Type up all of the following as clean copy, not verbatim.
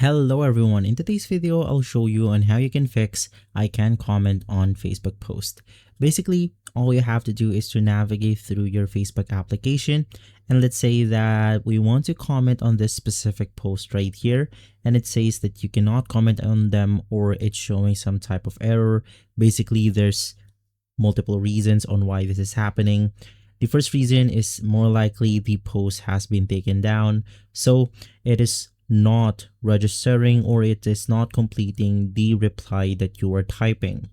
Hello everyone, in today's video I'll show you on how you can fix I can comment on Facebook post. Basically, all you have to do is to navigate through your Facebook application, and let's say that we want to comment on this specific post right here, and it says that you cannot comment on them or it's showing some type of error. Basically, there's multiple reasons on why this is happening. The first reason is more likely the post has been taken down, so it is not registering or it is not completing the reply that you are typing.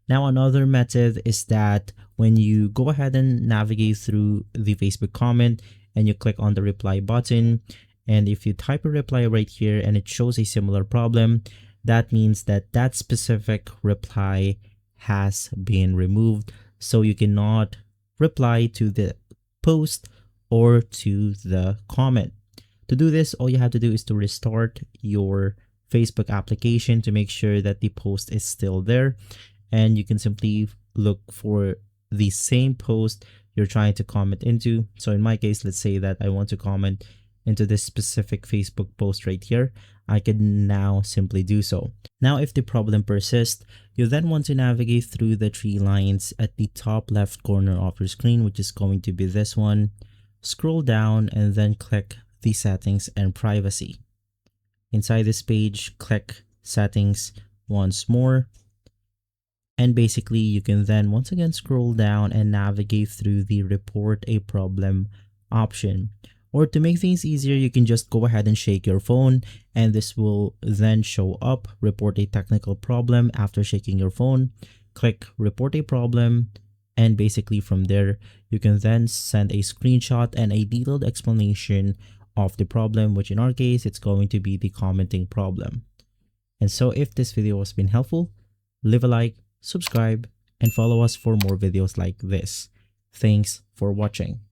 Now, another method is that when you go ahead and navigate through the Facebook comment and you click on the reply button, and if you type a reply right here and it shows a similar problem, that means that that specific reply has been removed, so you cannot reply to the post or to the comment. To do this, all you have to do is to restart your Facebook application to make sure that the post is still there, and you can simply look for the same post you're trying to comment into. So in my case, let's say that I want to comment into this specific Facebook post right here. I can now simply do so. Now, if the problem persists, you then want to navigate through the three lines at the top left corner of your screen, which is going to be this one. Scroll down and then click the settings and privacy. Inside this page, click settings once more. And basically, you can then once again scroll down and navigate through the report a problem option. Or to make things easier, you can just go ahead and shake your phone, and this will then show up report a technical problem. After shaking your phone, click report a problem, and basically from there, you can then send a screenshot and a detailed explanation of the problem, which in our case, it's going to be the commenting problem. And so if this video has been helpful, leave a like, subscribe, and follow us for more videos like this. Thanks for watching.